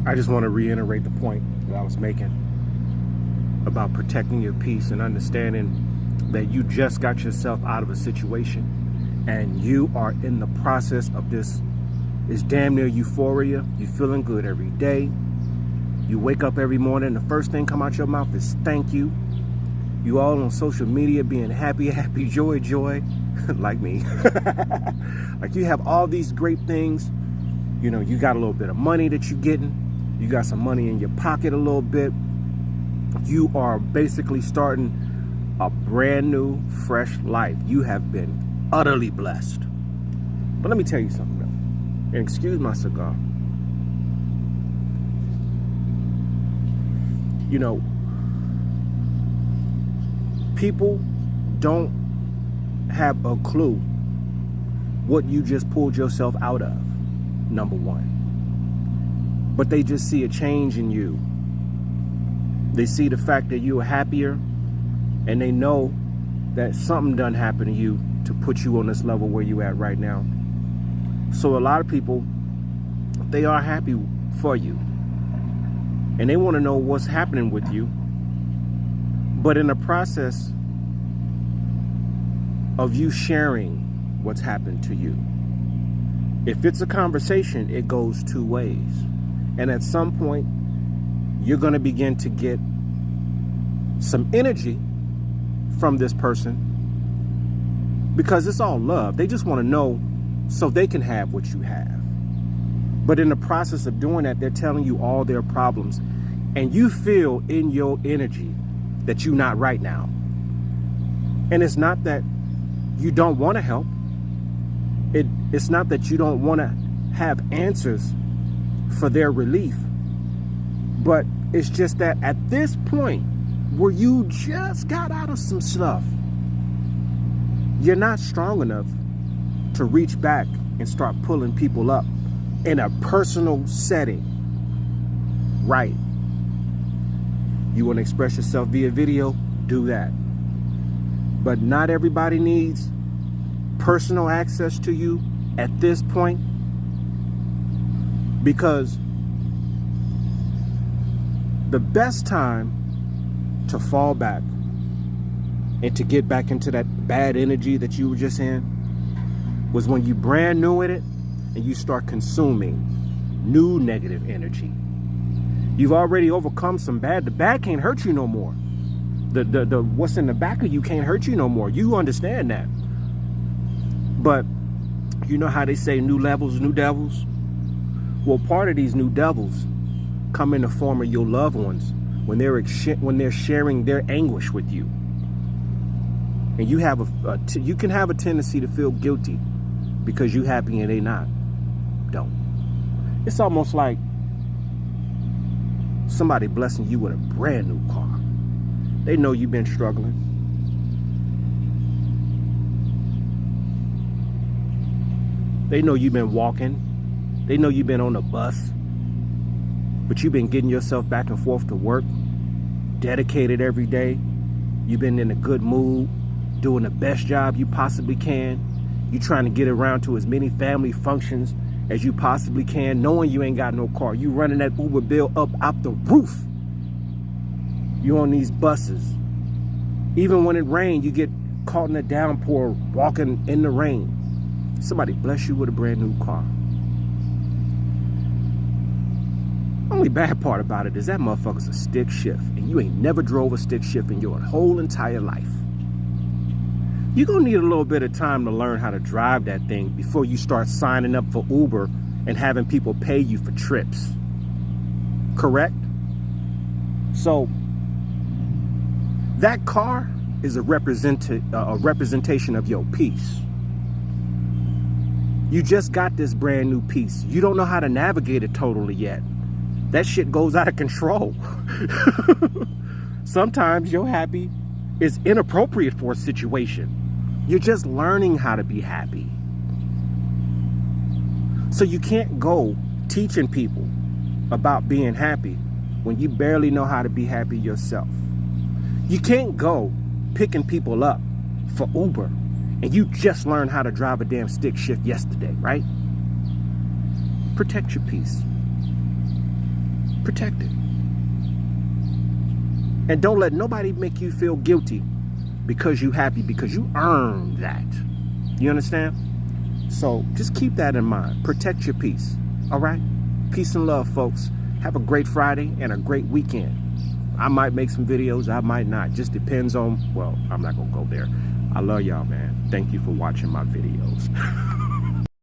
I just want to reiterate the point that I was making about protecting your peace and understanding that you just got yourself out of a situation and you are in the process of this. It's damn near euphoria. You're feeling good every day. You wake up every morning, the first thing come out your mouth is thank you. You all on social media being happy, happy, joy, joy, like me. Like you have all these great things. You know, you got a little bit of money that you're getting. You got some money in your pocket a little bit. You are basically starting a brand new, fresh life. You have been utterly blessed. But let me tell you something though. And excuse my cigar. You know, people don't have a clue what you just pulled yourself out of, number one. But they just see a change in you. They see the fact that you are happier, and they know that something done happened to you to put you on this level where you at right now. So a lot of people, they are happy for you. And they want to know what's happening with you. But in the process of you sharing what's happened to you, if it's a conversation, it goes two ways. And at some point, you're going to begin to get some energy from this person because it's all love. They just want to know so they can have what you have. But in the process of doing that, they're telling you all their problems. And you feel in your energy that you're not right now. And it's not that you don't want to help. It's not that you don't want to have answers for their relief. But it's just that at this point where you just got out of some stuff, you're not strong enough to reach back and start pulling people up in a personal setting. Right. You want to express yourself via video? Do that. But not everybody needs personal access to you at this point, because the best time to fall back and to get back into that bad energy that you were just in was when you brand new at it and you start consuming new negative energy. You've already overcome some bad. The bad can't hurt you no more. The what's in the back of you can't hurt you no more. You understand that. But you know how they say new levels, new devils? Well, part of these new devils come in the form of your loved ones when they're sharing their anguish with you. And you have you can have a tendency to feel guilty because you happy and they not. Don't. It's almost like somebody blessing you with a brand new car. They know you've been struggling. They know you've been walking. They know you've been on a bus. But you've been getting yourself back and forth to work, dedicated every day. You've been in a good mood, doing the best job you possibly can. You're trying to get around to as many family functions as you possibly can, knowing you ain't got no car. You running that Uber bill up out the roof. You on these buses. Even when it rains, you get caught in a downpour walking in the rain. Somebody bless you with a brand new car. Only bad part about it is that motherfucker's a stick shift, and you ain't never drove a stick shift in your whole entire life. You're gonna need a little bit of time to learn how to drive that thing before you start signing up for Uber and having people pay you for trips. Correct? So that car is a representation of your peace. You just got this brand new piece. You don't know how to navigate it totally yet. That shit goes out of control. Sometimes your happy is inappropriate for a situation. You're just learning how to be happy. So you can't go teaching people about being happy when you barely know how to be happy yourself. You can't go picking people up for Uber and you just learned how to drive a damn stick shift yesterday, right? Protect your peace. Protect it. And don't let nobody make you feel guilty because you happy, because you earned that. You understand? So just keep that in mind. Protect your peace. All right? Peace and love, folks. Have a great Friday and a great weekend. I might make some videos. I might not. Just depends on, well, I'm not going to go there. I love y'all, man. Thank you for watching my videos.